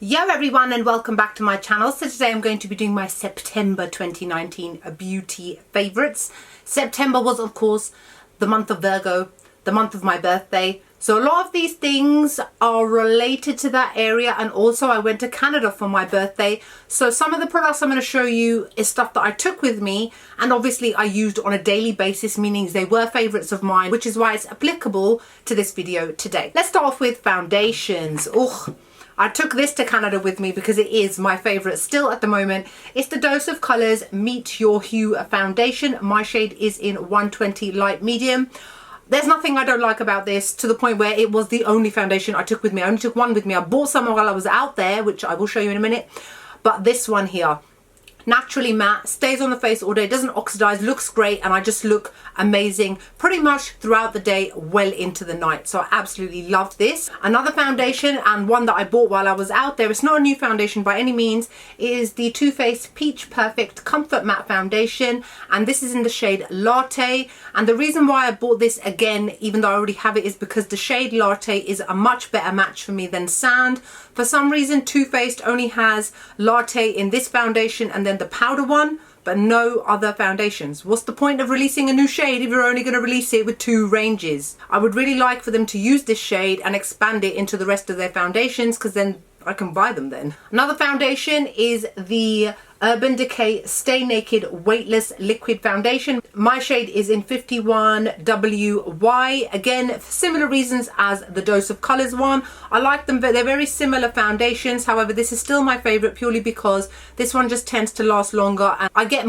Yo everyone, and welcome back to my channel. So today I'm going to be doing my September 2019 beauty favorites. September was of course the month of Virgo, the month of my birthday. So a lot of these things are related to that area, and also I went to Canada for my birthday. So some of the products I'm going to show you is stuff that I took with me, and obviously I used on a daily basis, meaning they were favorites of mine, which is why it's applicable to this video today. Let's start off with foundations. Ugh. I took this to Canada with me because it is my favourite still at the moment. It's the Dose of Colours Meet Your Hue foundation. My shade is in 120 light medium. There's nothing I don't like about this, to the point where it was the only foundation I took with me. I only took one with me. I bought some while I was out there, which I will show you in a minute. But this one here, naturally matte, stays on the face all day, doesn't oxidize, looks great, and I just look amazing pretty much throughout the day, well into the night. So I absolutely loved this. Another foundation, and one that I bought while I was out there, it's not a new foundation by any means, is the Too Faced Peach Perfect Comfort Matte Foundation, and this is in the shade Latte. And the reason why I bought this again, even though I already have it, is because the shade Latte is a much better match for me than Sand. For some reason Too Faced only has Latte in this foundation and then the powder one, but no other foundations. What's the point of releasing a new shade if you're only going to release it with two ranges? I would really like for them to use this shade and expand it into the rest of their foundations, because then I can buy them then. Another foundation is the Urban Decay Stay Naked Weightless Liquid Foundation. My shade is in 51WY. Again, for similar reasons as the Dose of Colours one. I like them, but they're very similar foundations. However, this is still my favourite purely because this one just tends to last longer, and I get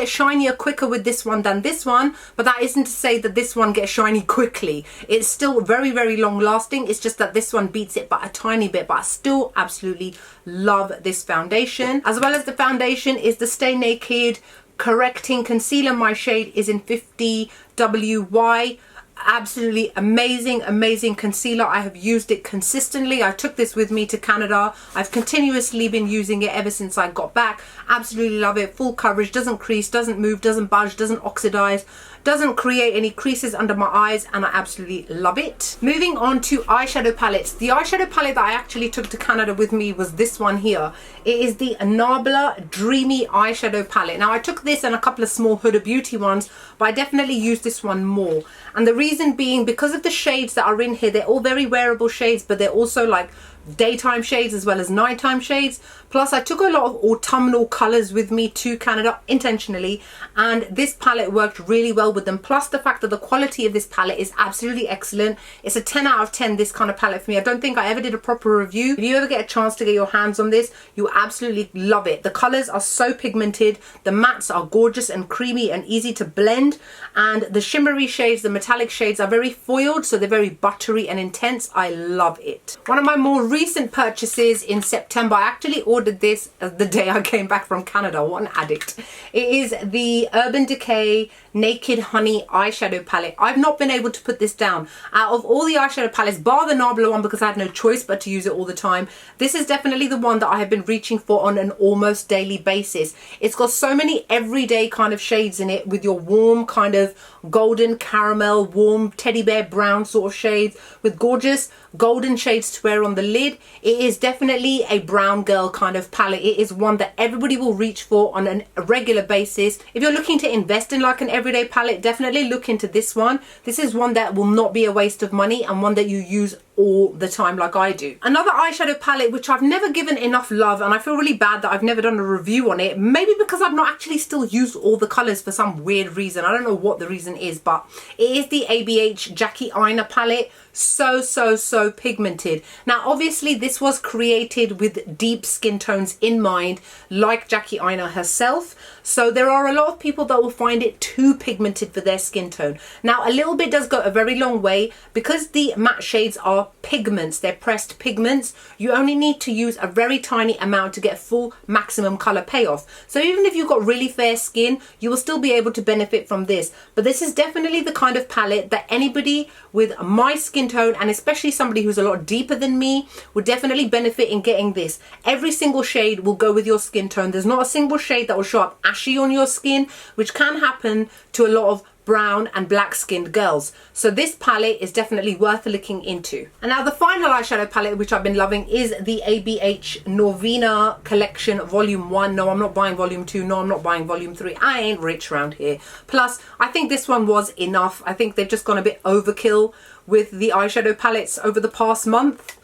shinier quicker with this one than this one. But that isn't to say that this one gets shiny quickly. It's still very, very long lasting. It's just that this one beats it by a tiny bit, but I still absolutely love this foundation. As well as the foundation is the Stay Naked Correcting Concealer. My shade is in 50WY. Absolutely amazing concealer. I have used it consistently. I took this with me to Canada. I've continuously been using it ever since I got back. Absolutely love it. Full coverage, doesn't crease, doesn't move, doesn't budge, doesn't oxidize, doesn't create any creases under my eyes, and I absolutely love it. Moving on to eyeshadow palettes. The eyeshadow palette that I actually took to Canada with me was this one here. It is the Nabla Dreamy eyeshadow palette. Now I took this and a couple of small Huda Beauty ones, but I definitely used this one more. And the reason being, because of the shades that are in here, they're all very wearable shades, but they're also like daytime shades as well as nighttime shades. Plus I took a lot of autumnal colors with me to Canada intentionally, and this palette worked really well with them. Plus the fact that the quality of this palette is absolutely excellent. It's a 10 out of 10, this kind of palette for me. I don't think I ever did a proper review. If you ever get a chance to get your hands on this, you absolutely love it. The colors are so pigmented, the mattes are gorgeous and creamy and easy to blend, and the shimmery shades, the metallic shades, are very foiled, so they're very buttery and intense. I love it. One of my more recent purchases in September, I actually ordered this the day I came back from Canada. What an addict. It is the Urban Decay Naked Honey eyeshadow palette. I've not been able to put this down. Out of all the eyeshadow palettes, bar the Nabla one because I had no choice but to use it all the time, this is definitely the one that I have been reaching for on an almost daily basis. It's got so many everyday kind of shades in it, with your warm kind of golden caramel, warm teddy bear brown sort of shades, with gorgeous golden shades to wear on the lid. It is definitely a brown girl kind of palette. It is one that everybody will reach for on a regular basis. If you're looking to invest in like an everyday palette, definitely look into this one. This is one that will not be a waste of money, and one that you use all the time like I do. Another eyeshadow palette which I've never given enough love, and I feel really bad that I've never done a review on it, maybe because I've not actually still used all the colours for some weird reason. I don't know what the reason is, but it is the ABH Jackie Aina palette. So pigmented. Now obviously this was created with deep skin tones in mind, like Jackie Aina herself, so there are a lot of people that will find it too pigmented for their skin tone. Now a little bit does go a very long way, because the matte shades are pigments, they're pressed pigments. You only need to use a very tiny amount to get full maximum color payoff. So even if you've got really fair skin, you will still be able to benefit from this. But this is definitely the kind of palette that anybody with my skin tone, and especially somebody who's a lot deeper than me, would definitely benefit in getting this. Every single shade will go with your skin tone. There's not a single shade that will show up ashy on your skin, which can happen to a lot of brown and black skinned girls. So this palette is definitely worth looking into. And now the final eyeshadow palette which I've been loving is the ABH Norvina collection volume 1. No, I'm not buying volume 2. No, I'm not buying volume 3. I ain't rich around here. Plus I think this one was enough. I think they've just gone a bit overkill with the eyeshadow palettes over the past month.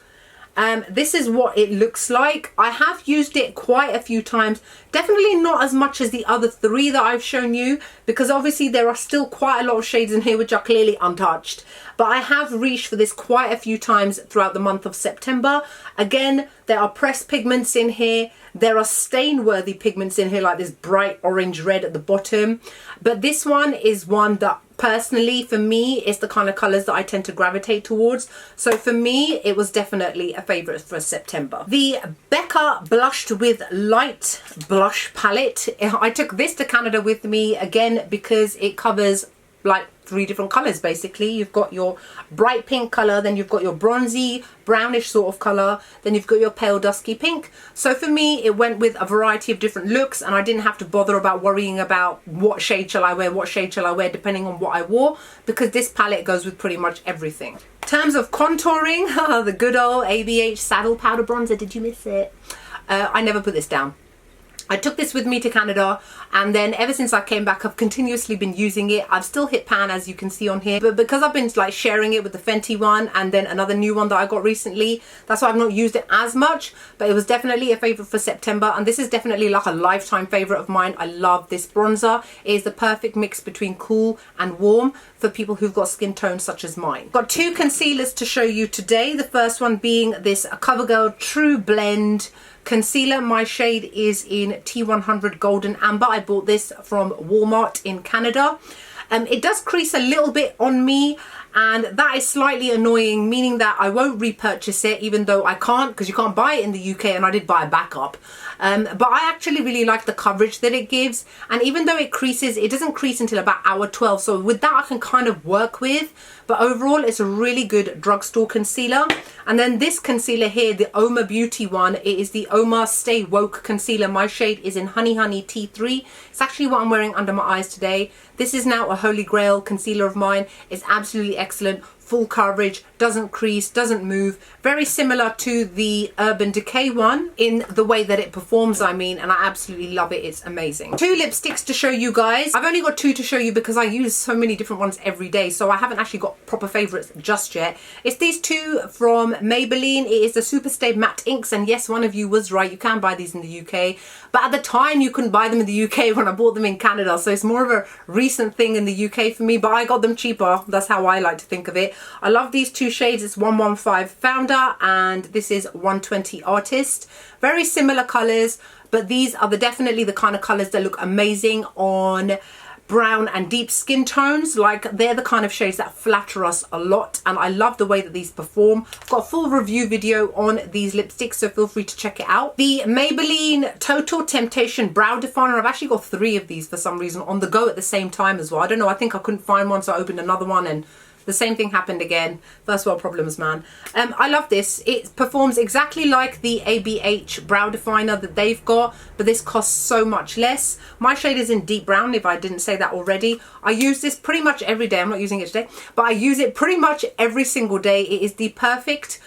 This is what it looks like. I have used it quite a few times. Definitely not as much as the other 3 that I've shown you, because obviously there are still quite a lot of shades in here which are clearly untouched. But I have reached for this quite a few times throughout the month of September. Again, there are pressed pigments in here. There are stain-worthy pigments in here, like this bright orange red at the bottom. But this one is one that personally, for me, is the kind of colours that I tend to gravitate towards. So for me, it was definitely a favourite for September. The Becca Blushed With Light blush palette. I took this to Canada with me, again, because it covers like 3 different colours basically. You've got your bright pink colour, then you've got your bronzy brownish sort of colour, then you've got your pale dusky pink. So for me it went with a variety of different looks, and I didn't have to bother about worrying about what shade shall I wear, what shade shall I wear, depending on what I wore, because this palette goes with pretty much everything. In terms of contouring, the good old ABH Saddle Powder Bronzer, did you miss it? I never put this down. I took this with me to Canada, and then ever since I came back I've continuously been using it. I've still hit pan, as you can see on here, but because I've been like sharing it with the Fenty one and then another new one that I got recently, that's why I've not used it as much. But it was definitely a favourite for September, and this is definitely like a lifetime favourite of mine. I love this bronzer. It is the perfect mix between cool and warm for people who've got skin tones such as mine. Got 2 concealers to show you today. The first one being this Covergirl Trublend concealer. My shade is in T100 Golden Amber. I bought this from Walmart in Canada. It does crease a little bit on me, and that is slightly annoying, meaning that I won't repurchase it, even though I can't, because you can't buy it in the UK, and I did buy a backup. But I actually really like the coverage that it gives, and even though it creases, it doesn't crease until about hour 12, so with that I can kind of work with. But overall it's a really good drugstore concealer. And then this concealer here, the Uoma Beauty one, it is the Uoma Stay Woke concealer. My shade is in Honey Honey T3. It's actually what I'm wearing under my eyes today. This is now a holy grail concealer of mine. It's absolutely excellent. Full coverage, doesn't crease, doesn't move. Very similar to the Urban Decay one in the way that it performs, I mean, and I absolutely love it. It's amazing. 2 lipsticks to show you guys. I've only got 2 to show you because I use so many different ones every day, so I haven't actually got proper favourites just yet. It's these 2 from Maybelline. It is the Superstay Matte Inks, and yes, one of you was right, you can buy these in the UK, but at the time you couldn't buy them in the UK when I bought them in Canada, so it's more of a recent thing in the UK for me, but I got them cheaper. That's how I like to think of it. I love these 2 shades. It's 115 Founder and this is 120 Artist. Very similar colours, but these are definitely the kind of colours that look amazing on brown and deep skin tones. Like, they're the kind of shades that flatter us a lot, and I love the way that these perform. I've got a full review video on these lipsticks, so feel free to check it out. The Maybelline Total Temptation Brow Definer. I've actually got 3 of these for some reason on the go at the same time as well. I don't know, I think I couldn't find one, so I opened another one and the same thing happened again. First world problems, man. I love this. It performs exactly like the ABH brow definer that they've got, but this costs so much less. My shade is in deep brown, if I didn't say that already. I use this pretty much every day. I'm not using it today, but I use it pretty much every single day. It is the perfect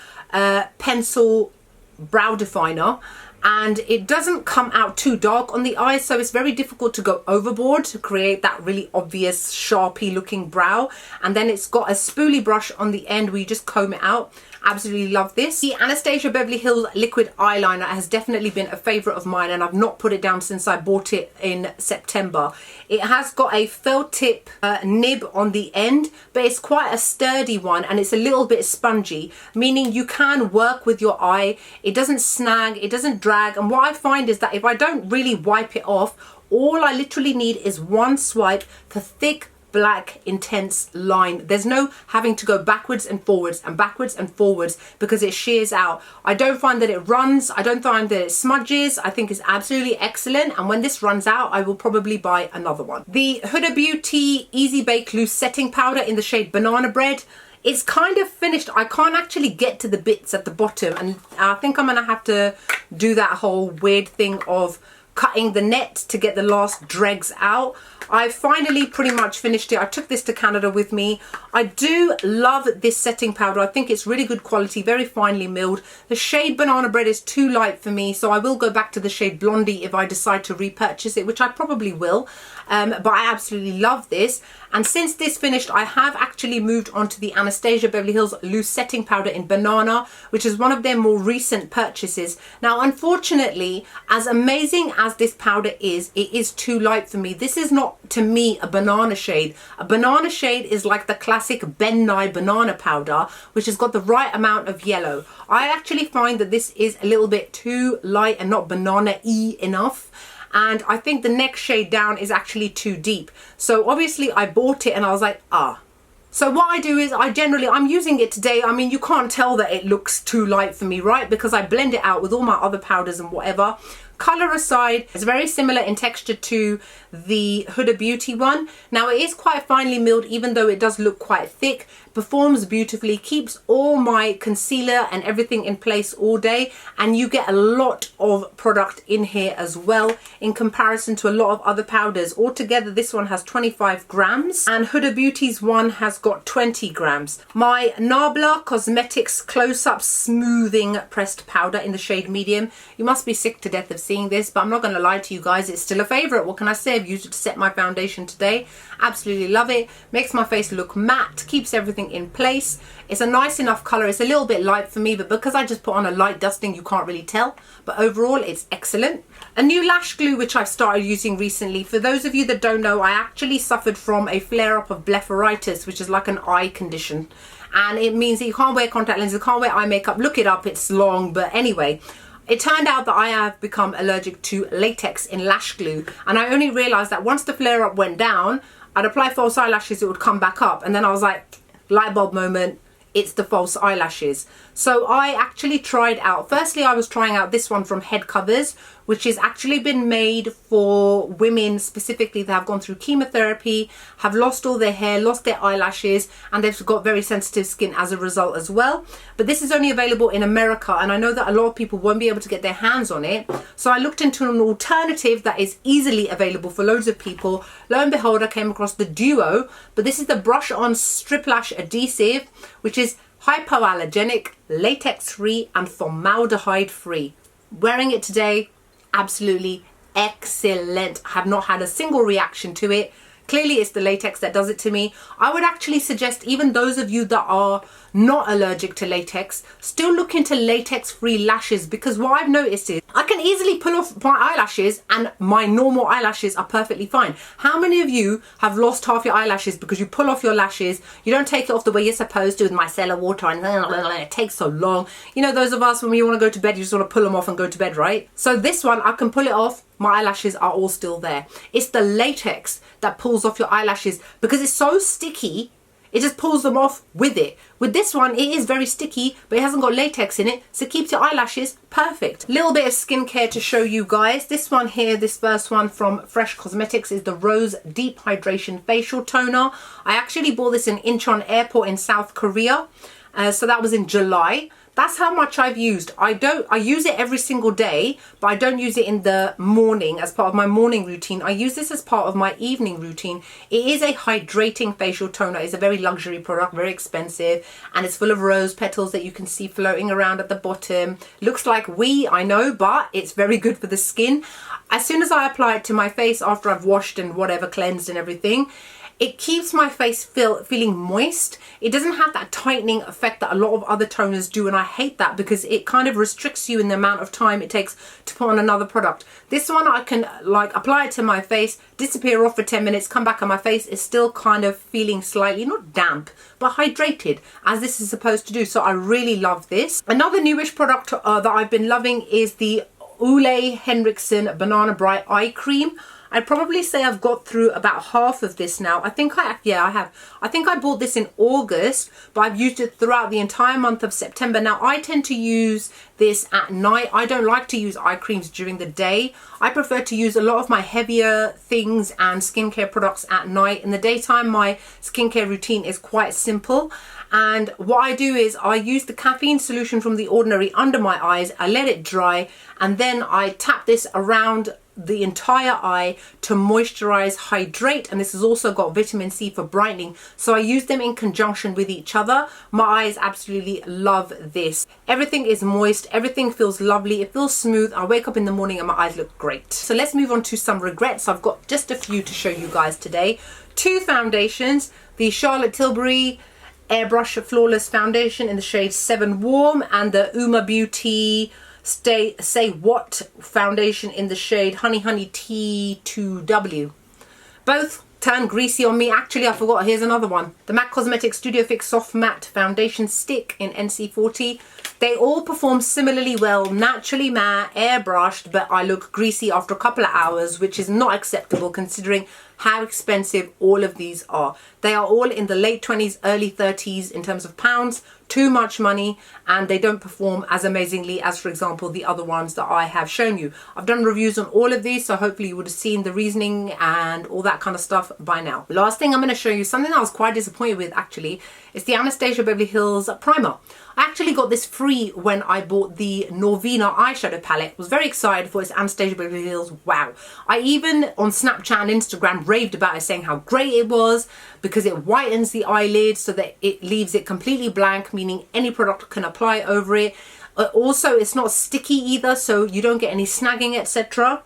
pencil brow definer, and it doesn't come out too dark on the eyes, so it's very difficult to go overboard to create that really obvious Sharpie looking brow. And then it's got a spoolie brush on the end where you just comb it out. Absolutely love this. The Anastasia Beverly Hills liquid eyeliner has definitely been a favorite of mine, and I've not put it down since I bought it in September. It has got a felt tip nib on the end, but it's quite a sturdy one, and it's a little bit spongy, meaning you can work with your eye. It doesn't snag, it doesn't drag, and what I find is that if I don't really wipe it off, all I literally need is one swipe for thick black intense line. There's no having to go backwards and forwards because it shears out. I don't find that it runs. I don't find that it smudges. I think it's absolutely excellent, and when this runs out I will probably buy another one. The Huda Beauty Easy Bake Loose Setting Powder in the shade Banana Bread. It's kind of finished. I can't actually get to the bits at the bottom, and I think I'm gonna have to do that whole weird thing of cutting the net to get the last dregs out. I finally pretty much finished it. I took this to Canada with me. I do love this setting powder. I think it's really good quality, very finely milled. The shade Banana Bread is too light for me, so I will go back to the shade Blondie if I decide to repurchase it, which I probably will. But I absolutely love this. And since this finished, I have actually moved on to the Anastasia Beverly Hills Loose Setting Powder in Banana, which is one of their more recent purchases. Now, unfortunately, as amazing as this powder is, it is too light for me. This is not, to me, a banana shade. A banana shade is like the classic Ben Nye banana powder, which has got the right amount of yellow. I actually find that this is a little bit too light and not banana-y enough. And I think the next shade down is actually too deep. So obviously I bought it and I was like, ah. So what I do is I'm using it today. I mean, you can't tell that it looks too light for me, right? Because I blend it out with all my other powders and whatever. Color aside, it's very similar in texture to the Huda Beauty one. Now it is quite finely milled, even though it does look quite thick. Performs beautifully, keeps all my concealer and everything in place all day, and you get a lot of product in here as well in comparison to a lot of other powders. Altogether this one has 25 grams and Huda Beauty's one has got 20 grams. My Nabla Cosmetics Close-Up Smoothing Pressed Powder in the shade Medium. You must be sick to death of seeing this, but I'm not going to lie to you guys, it's still a favorite. What can I say? I've used it to set my foundation today. Absolutely love it. Makes my face look matte, keeps everything in place. It's a nice enough color. It's a little bit light for me, but because I just put on a light dusting, you can't really tell. But overall, it's excellent. A new lash glue which I've started using recently. For those of you that don't know, I actually suffered from a flare-up of blepharitis, which is like an eye condition. And it means that you can't wear contact lenses, can't wear eye makeup. Look it up, it's long. But anyway, it turned out that I have become allergic to latex in lash glue. And I only realized that once the flare-up went down, I'd apply false eyelashes, it would come back up. And then I was like, light bulb moment, it's the false eyelashes. So I actually tried out, firstly I was trying out this one from Head Covers, which has actually been made for women specifically that have gone through chemotherapy, have lost all their hair, lost their eyelashes, and they've got very sensitive skin as a result as well. But this is only available in America, and I know that a lot of people won't be able to get their hands on it. So I looked into an alternative that is easily available for loads of people. Lo and behold, I came across the Duo, but this is the Brush On Strip Lash Adhesive, which is hypoallergenic, latex free and formaldehyde free. Wearing it today, absolutely excellent. I have not had a single reaction to it. Clearly it's the latex that does it to me. I would actually suggest even those of you that are not allergic to latex, still look into latex free lashes, because what I've noticed is I can easily pull off my eyelashes and my normal eyelashes are perfectly fine. How many of you have lost half your eyelashes because you pull off your lashes, you don't take it off the way you're supposed to with micellar water and it takes so long. You know, those of us when we want to go to bed, you just want to pull them off and go to bed, right? So this one, I can pull it off. My eyelashes are all still there. It's the latex that pulls off your eyelashes because it's so sticky. It just pulls them off with it. With this one, it is very sticky, but it hasn't got latex in it, so it keeps your eyelashes perfect. Little bit of skincare to show you guys. This one here, this first one from Fresh Cosmetics is the Rose Deep Hydration Facial Toner. I actually bought this in Incheon Airport in South Korea. So that was in July. That's how much I've used. I use it every single day, but I don't use it in the morning as part of my morning routine. I use this as part of my evening routine. It is a hydrating facial toner. It's a very luxury product, very expensive, and it's full of rose petals that you can see floating around at the bottom. Looks like I know, but it's very good for the skin. As soon as I apply it to my face after I've washed and whatever, cleansed and everything, it keeps my face feeling moist. It doesn't have that tightening effect that a lot of other toners do, and I hate that because it kind of restricts you in the amount of time it takes to put on another product. This one I can like apply it to my face, disappear off for 10 minutes, come back and my face is still kind of feeling slightly, not damp, but hydrated, as this is supposed to do. So I really love this. Another newish product that I've been loving is the Ole Henriksen Banana Bright Eye Cream. I'd probably say I've got through about half of this now. I have. I think I bought this in August, but I've used it throughout the entire month of September. Now, I tend to use this at night. I don't like to use eye creams during the day. I prefer to use a lot of my heavier things and skincare products at night. In the daytime, my skincare routine is quite simple. And what I do is I use the caffeine solution from The Ordinary under my eyes. I let it dry, and then I tap this around the entire eye to moisturize, hydrate, and this has also got vitamin C for brightening, so I use them in conjunction with each other. My eyes absolutely love this. Everything is moist, everything feels lovely, it feels smooth. I wake up in the morning and my eyes look great. So let's move on to some regrets. I've got just a few to show you guys today. Two foundations, the Charlotte Tilbury Airbrush Flawless Foundation in the shade 7 Warm, and the Uoma Beauty Say What foundation in the shade Honey T2W. Both turn greasy on me. Actually, I forgot, here's another one. The MAC Cosmetics Studio Fix Soft Matte Foundation Stick in NC40. They all perform similarly well, naturally matte, airbrushed, but I look greasy after a couple of hours, which is not acceptable considering how expensive all of these are. They are all in the late 20s, early 30s in terms of pounds. Too much money, and they don't perform as amazingly as, for example, the other ones that I have shown you. I've done reviews on all of these, so hopefully you would have seen the reasoning and all that kind of stuff by now. Last thing I'm going to show you, something I was quite disappointed with actually, is the Anastasia Beverly Hills primer. I actually got this free when I bought the Norvina eyeshadow palette. Was very excited for its Anastasia Beverly Hills. Wow. I even on Snapchat and Instagram raved about it, saying how great it was because it whitens the eyelid so that it leaves it completely blank, meaning any product can apply over it. Also, it's not sticky either, so you don't get any snagging, etc.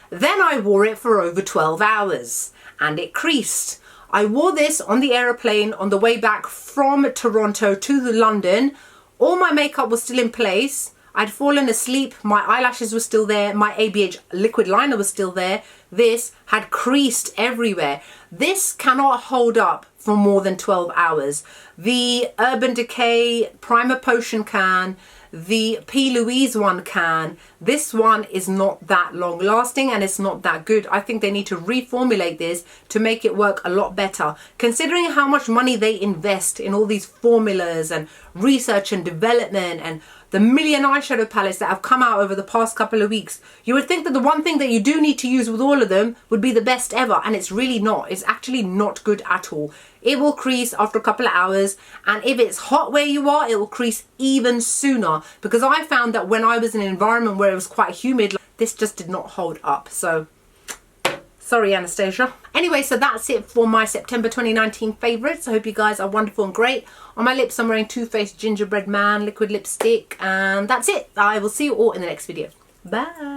Then I wore it for over 12 hours and it creased. I wore this on the aeroplane on the way back from Toronto to London. All my makeup was still in place. I'd fallen asleep, my eyelashes were still there, my ABH liquid liner was still there. This had creased everywhere. This cannot hold up for more than 12 hours. The Urban Decay Primer Potion can, the P. Louise one can. This one is not that long lasting and it's not that good. I think they need to reformulate this to make it work a lot better. Considering how much money they invest in all these formulas and research and development and the million eyeshadow palettes that have come out over the past couple of weeks, you would think that the one thing that you do need to use with all of them would be the best ever, and it's really not. It's actually not good at all. It will crease after a couple of hours, and if it's hot where you are, it will crease even sooner, because I found that when I was in an environment where it was quite humid, this just did not hold up. So sorry, Anastasia. Anyway, so that's it for my September 2019 favourites. I hope you guys are wonderful and great. On my lips, I'm wearing Too Faced Gingerbread Man liquid lipstick. And that's it. I will see you all in the next video. Bye.